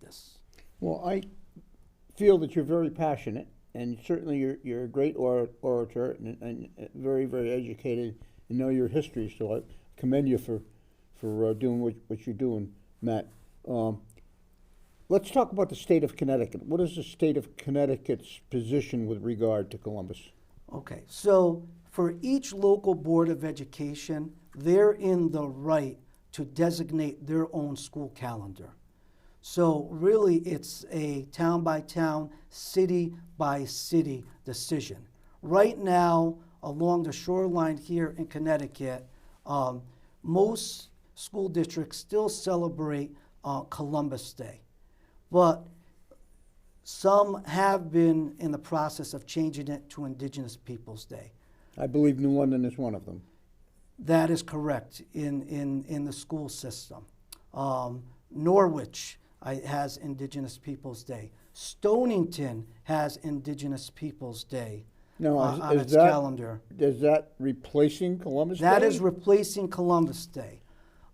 this. Well, I feel that you're very passionate, and certainly you're a great orator and very, very educated and know your history, so I commend you for doing what you're doing, Matt. Let's talk about the state of Connecticut. What is the state of Connecticut's position with regard to Columbus? Okay, so for each local board of education, they're in the right to designate their own school calendar. So really, it's a town-by-town, city-by-city decision. Right now, along the shoreline here in Connecticut, most school districts still celebrate Columbus Day. But some have been in the process of changing it to Indigenous Peoples Day. I believe New London is one of them. That is correct in the school system. Norwich has Indigenous Peoples Day. Stonington has Indigenous Peoples Day on its calendar. Is that replacing Columbus Day? That is replacing Columbus Day.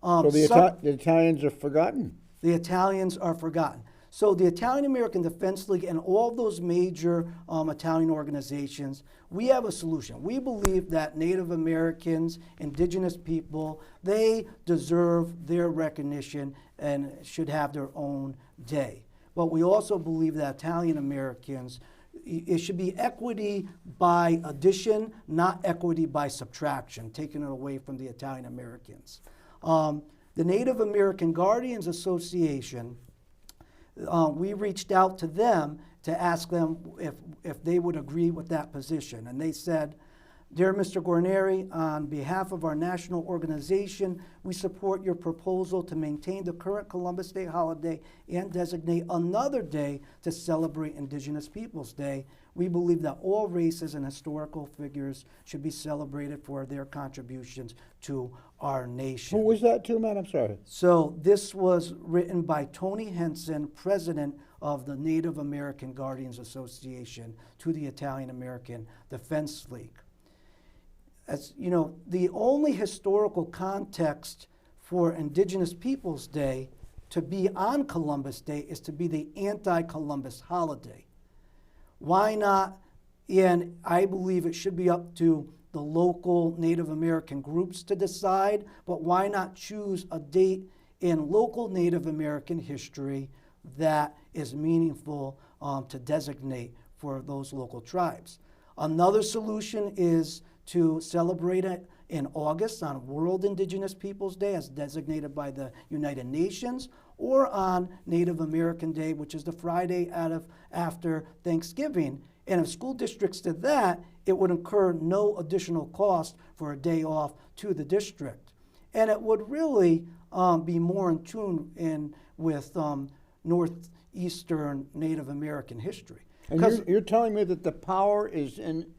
So the Italians are forgotten? The Italians are forgotten. So the Italian American Defense League and all those major Italian organizations, we have a solution. We believe that Native Americans, indigenous people, they deserve their recognition and should have their own day. But we also believe that Italian Americans, it should be equity by addition, not equity by subtraction, taking it away from the Italian Americans. The Native American Guardians Association, we reached out to them to ask them if they would agree with that position. And they said, "Dear Mr. Guarneri, on behalf of our national organization, we support your proposal to maintain the current Columbus Day holiday and designate another day to celebrate Indigenous Peoples Day. We believe that all races and historical figures should be celebrated for their contributions to our nation." Who was that to, man? I'm sorry. So this was written by Tony Henson, president of the Native American Guardians Association, to the Italian American Defense League. As you know, the only historical context for Indigenous Peoples Day to be on Columbus Day is to be the anti-Columbus holiday. Why not? And I believe it should be up to the local Native American groups to decide, but why not choose a date in local Native American history that is meaningful to designate for those local tribes? Another solution is to celebrate it in August on World Indigenous Peoples Day as designated by the United Nations, or on Native American Day, which is the Friday after Thanksgiving. And if school districts did that, it would incur no additional cost for a day off to the district. And it would really be more in tune with Northeastern Native American history. And you're telling me that the power is in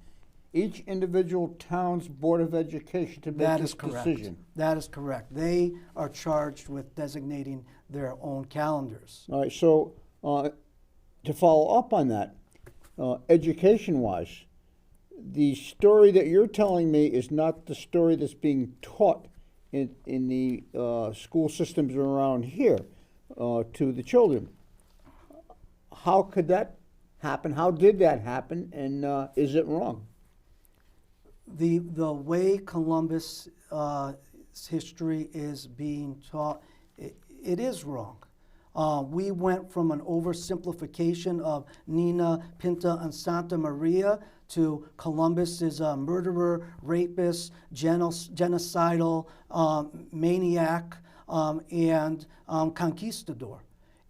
each individual town's Board of Education to make this decision? That is correct. They are charged with designating their own calendars. All right, so to follow up on that, education-wise, the story that you're telling me is not the story that's being taught in the school systems around here to the children. How could that happen? How did that happen? And is it wrong? The way Columbus history is being taught, it is wrong. We went from an oversimplification of Nina, Pinta, and Santa Maria to Columbus is a murderer, rapist, genocidal maniac, and conquistador,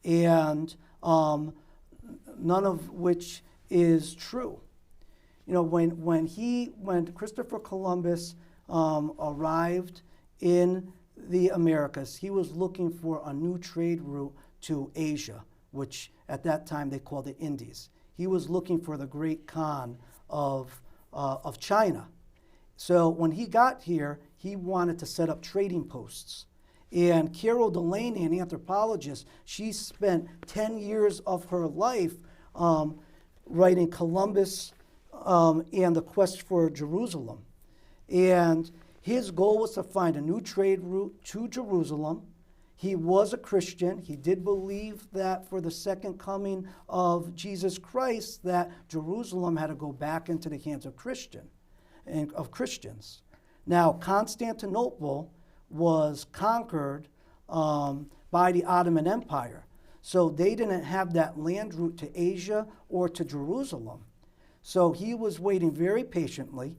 and none of which is true. You know, when Christopher Columbus arrived in the Americas, he was looking for a new trade route to Asia, which at that time they called the Indies. He was looking for the Great Khan of China. So when he got here, he wanted to set up trading posts. And Carol Delaney, an anthropologist, she spent 10 years of her life writing Columbus and the quest for Jerusalem. And his goal was to find a new trade route to Jerusalem. He was a Christian. He did believe that for the second coming of Jesus Christ, that Jerusalem had to go back into the hands of Christians. Now, Constantinople was conquered by the Ottoman Empire. So they didn't have that land route to Asia or to Jerusalem. So he was waiting very patiently.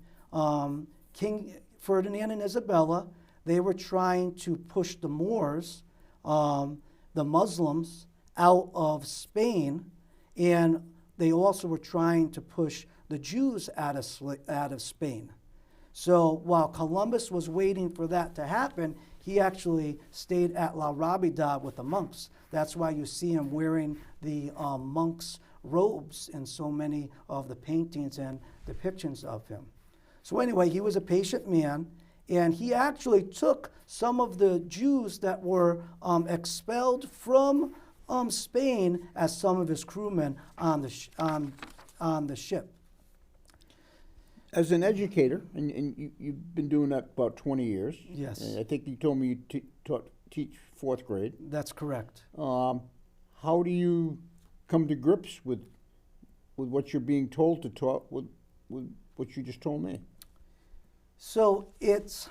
King Ferdinand and Isabella, they were trying to push the Moors, the Muslims, out of Spain, and they also were trying to push the Jews out of Spain. So while Columbus was waiting for that to happen, he actually stayed at La Rábida with the monks. That's why you see him wearing the monks' robes in so many of the paintings and depictions of him. So anyway, he was a patient man, and he actually took some of the Jews that were expelled from Spain as some of his crewmen on the ship. As an educator, and you've been doing that about 20 years. Yes. And I think you told me you teach fourth grade. That's correct. How do you come to grips with what you're being told to talk with what you just told me? So it's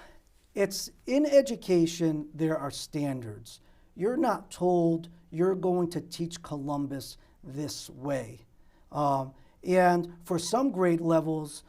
in education, there are standards. You're not told you're going to teach Columbus this way. And for some grade levels,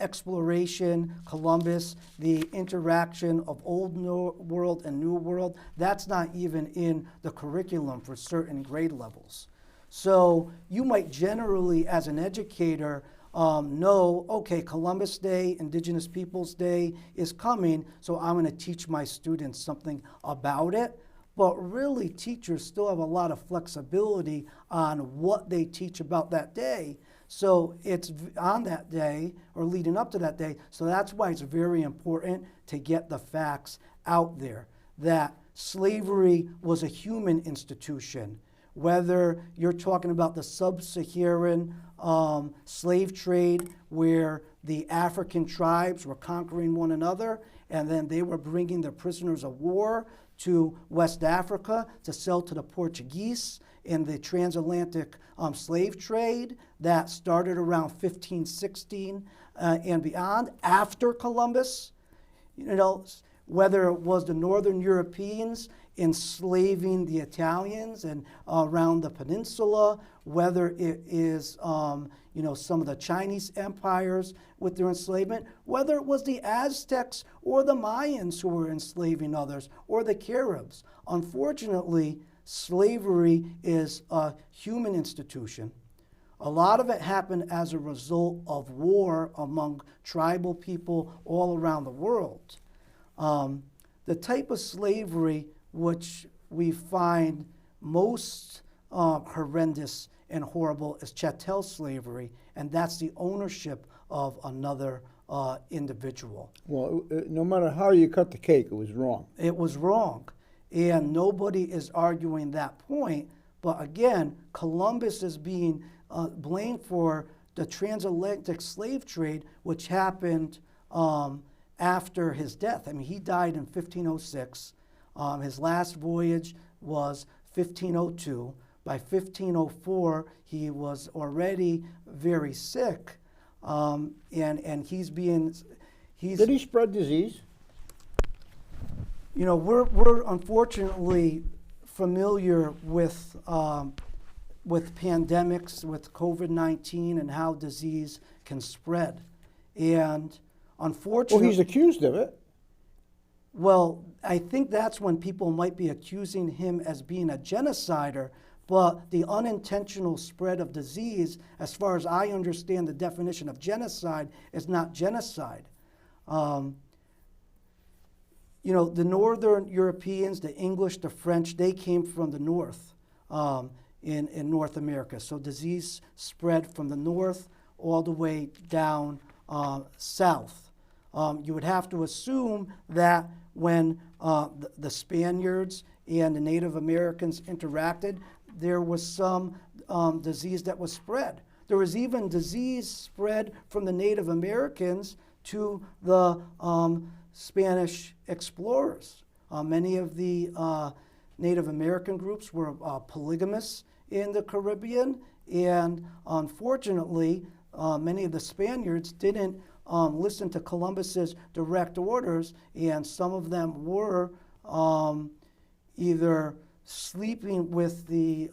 exploration, Columbus, the interaction of old world and new world, that's not even in the curriculum for certain grade levels. So you might generally, as an educator, know, okay, Columbus Day, Indigenous Peoples Day is coming, so I'm going to teach my students something about it. But really, teachers still have a lot of flexibility on what they teach about that day. So it's on that day or leading up to that day. So that's why it's very important to get the facts out there, that slavery was a human institution. Whether you're talking about the sub-Saharan slave trade, where the African tribes were conquering one another, and then they were bringing their prisoners of war to West Africa to sell to the Portuguese in the transatlantic slave trade that started around 1516 and beyond, after Columbus. Whether it was the Northern Europeans enslaving the Italians and around the peninsula, whether it is some of the Chinese empires with their enslavement, whether it was the Aztecs or the Mayans who were enslaving others, or the Caribs. Unfortunately, slavery is a human institution. A lot of it happened as a result of war among tribal people all around the world. The type of slavery which we find most horrendous and horrible is chattel slavery, and that's the ownership of another individual. Well, no matter how you cut the cake, it was wrong. It was wrong, and nobody is arguing that point. But again, Columbus is being blamed for the transatlantic slave trade, which happened after his death. I mean, he died in 1506. His last voyage was 1502. By 1504, he was already very sick, and he's being. Did he spread disease? We're unfortunately familiar with pandemics, with COVID-19, and how disease can spread, and unfortunately. Well, he's accused of it. Well, I think that's when people might be accusing him as being a genocider, but the unintentional spread of disease, as far as I understand the definition of genocide, is not genocide. The Northern Europeans, the English, the French, they came from the north in North America. So disease spread from the north all the way down south. You would have to assume that when the Spaniards and the Native Americans interacted, there was some disease that was spread. There was even disease spread from the Native Americans to the Spanish explorers. Many of the Native American groups were polygamous in the Caribbean, and unfortunately, many of the Spaniards didn't listen to Columbus's direct orders, and some of them were either sleeping with the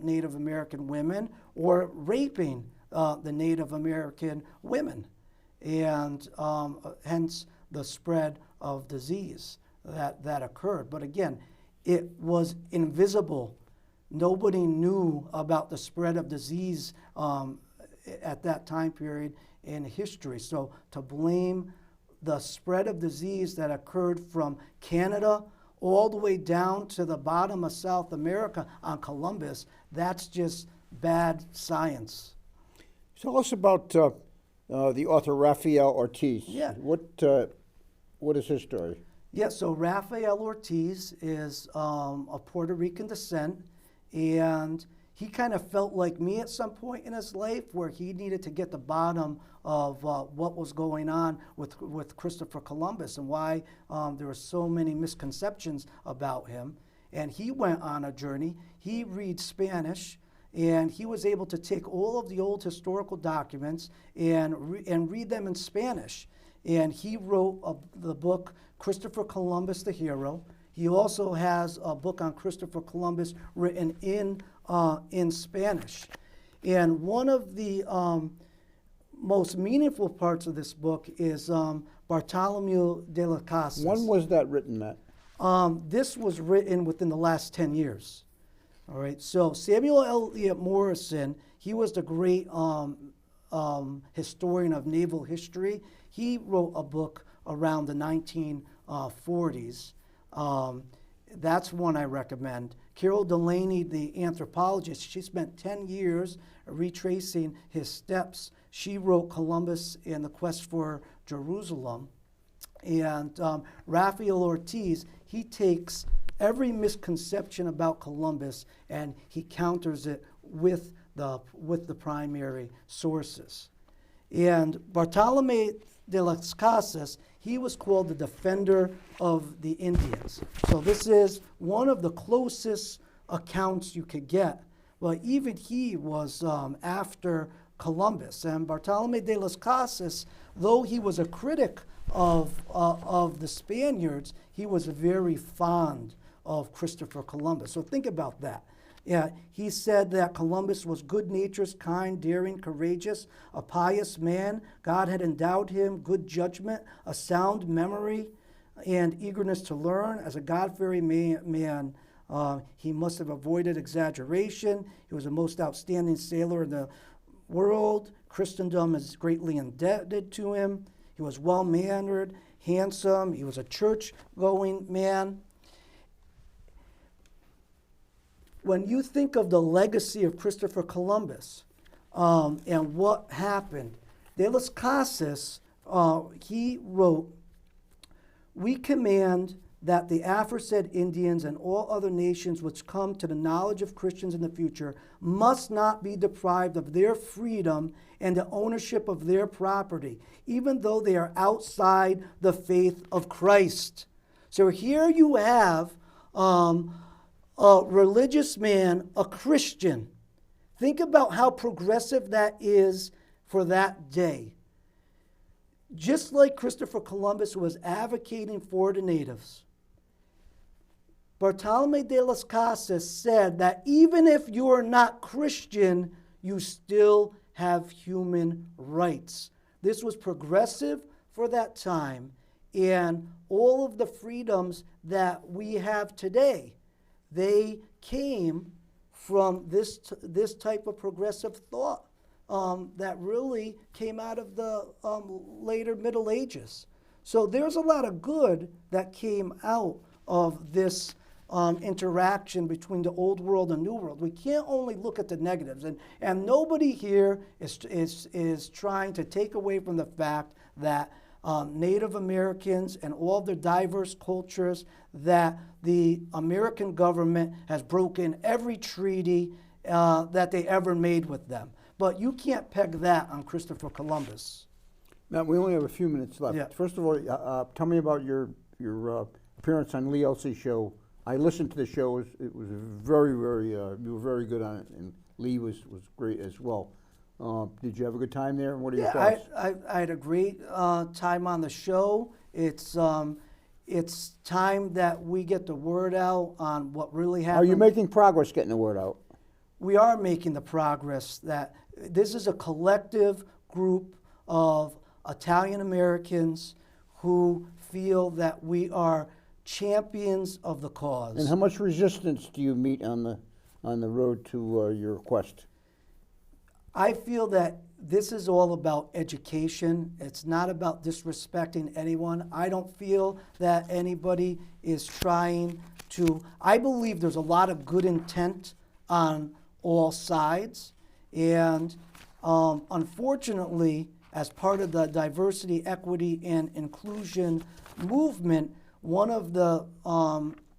Native American women or raping the Native American women, and hence the spread of disease that occurred. But again, it was invisible. Nobody knew about the spread of disease at that time period in history. So to blame the spread of disease that occurred from Canada all the way down to the bottom of South America on Columbus, that's just bad science. Tell us about the author Rafael Ortiz. Yeah. What is his story? Yeah, so Rafael Ortiz is of Puerto Rican descent, and he kind of felt like me at some point in his life where he needed to get the bottom of what was going on with Christopher Columbus and why there were so many misconceptions about him. And he went on a journey. He reads Spanish, and he was able to take all of the old historical documents and read them in Spanish. And he wrote the book Christopher Columbus the Hero. He also has a book on Christopher Columbus written in Spanish. And one of the most meaningful parts of this book is Bartholomew de las Casas. When was that written, Matt? This was written within the last 10 years. All right, so Samuel L Morrison, he was the great historian of naval history. He wrote a book around the 1940s. That's one I recommend. Carol Delaney, the anthropologist, she spent 10 years retracing his steps. She wrote Columbus and the Quest for Jerusalem. And Rafael Ortiz, he takes every misconception about Columbus and he counters it with the primary sources. And Bartolome de las Casas, he was called the defender of the Indians. So this is one of the closest accounts you could get. But even he was after Columbus. And Bartolome de las Casas, though he was a critic of the Spaniards, he was very fond of Christopher Columbus. So think about that. Yeah, he said that Columbus was good-natured, kind, daring, courageous, a pious man. God had endowed him good judgment, a sound memory, and eagerness to learn. As a God-fearing man, he must have avoided exaggeration. He was the most outstanding sailor in the world. Christendom is greatly indebted to him. He was well-mannered, handsome. He was a church-going man. When you think of the legacy of Christopher Columbus and what happened, de las Casas, he wrote, "We command that the aforesaid Indians and all other nations which come to the knowledge of Christians in the future must not be deprived of their freedom and the ownership of their property, even though they are outside the faith of Christ." So here you have a religious man, a Christian. Think about how progressive that is for that day. Just like Christopher Columbus was advocating for the natives, Bartolome de las Casas said that even if you are not Christian, you still have human rights. This was progressive for that time, and all of the freedoms that we have today, they came from this type of progressive thought that really came out of the later Middle Ages. So there's a lot of good that came out of this interaction between the old world and new world. We can't only look at the negatives, and nobody here is trying to take away from the fact that Native Americans and all of their diverse cultures, that the American government has broken every treaty that they ever made with them. But you can't peg that on Christopher Columbus. Matt, we only have a few minutes left. Yeah. First of all, tell me about your appearance on Lee Elsie's show. I listened to the show. It was very, very, you were very good on it, and Lee was great as well. Did you have a good time there? What are your thoughts? I had a great time on the show. It's time that we get the word out on what really happened. Are you making progress getting the word out? We are making the progress that this is a collective group of Italian Americans who feel that we are champions of the cause. And how much resistance do you meet on the road to your quest? I feel that this is all about education. It's not about disrespecting anyone. I don't feel that anybody is trying to. I believe there's a lot of good intent on all sides, and unfortunately, as part of the diversity, equity, and inclusion movement, one of the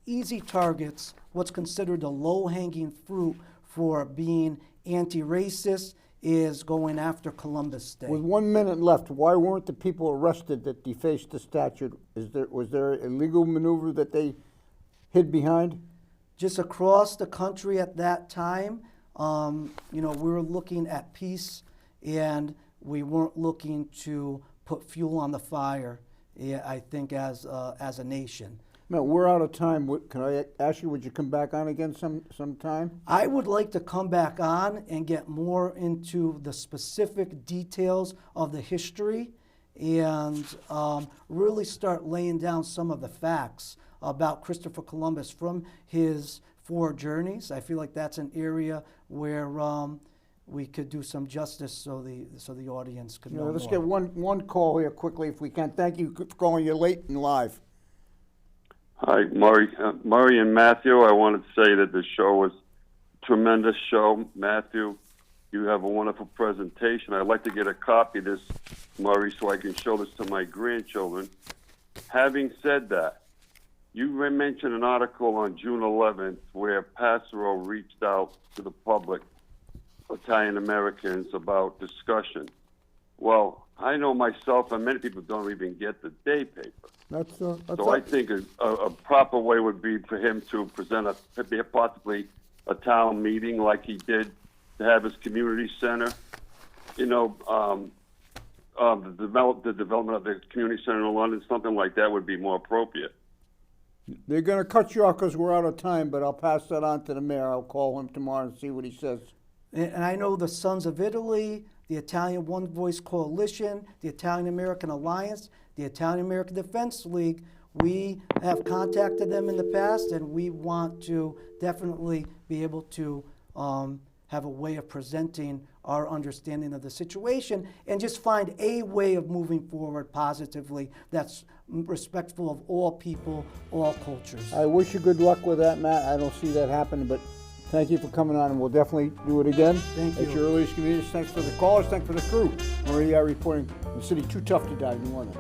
easy targets, what's considered the low-hanging fruit for being anti-racist, is going after Columbus Day. With 1 minute left, why weren't the people arrested that defaced the statue? Was there a legal maneuver that they hid behind? Just across the country at that time, we were looking at peace, and we weren't looking to put fuel on the fire, I think, as a nation. No, we're out of time. Can I ask you, would you come back on again sometime? I would like to come back on and get more into the specific details of the history and really start laying down some of the facts about Christopher Columbus from his 4 journeys. I feel like that's an area where we could do some justice so the audience could know Let's more. get one call here quickly if we can. Thank you for calling. You're late and live. Hi, Murray and Matthew. I wanted to say that the show was a tremendous show. Matthew, you have a wonderful presentation. I'd like to get a copy of this, Murray, so I can show this to my grandchildren. Having said that, you mentioned an article on June 11th where Passero reached out to the public, Italian Americans, about discussion. Well, I know myself and many people don't even get the day paper. So I think a proper way would be for him to present possibly a town meeting like he did, to have his community center. The development of the community center in London, something like that would be more appropriate. They're going to cut you off because we're out of time, but I'll pass that on to the mayor. I'll call him tomorrow and see what he says. And I know the Sons of Italy, the Italian One Voice Coalition, the Italian American Alliance, the Italian American Defense League, we have contacted them in the past, and we want to definitely be able to have a way of presenting our understanding of the situation and just find a way of moving forward positively that's respectful of all people, all cultures. I wish you good luck with that, Matt. I don't see that happening, but thank you for coming on, and we'll definitely do it again. Thank you. At your earliest convenience. Thanks for the callers. Thanks for the crew. Maria reporting from the city too tough to die, New Orleans.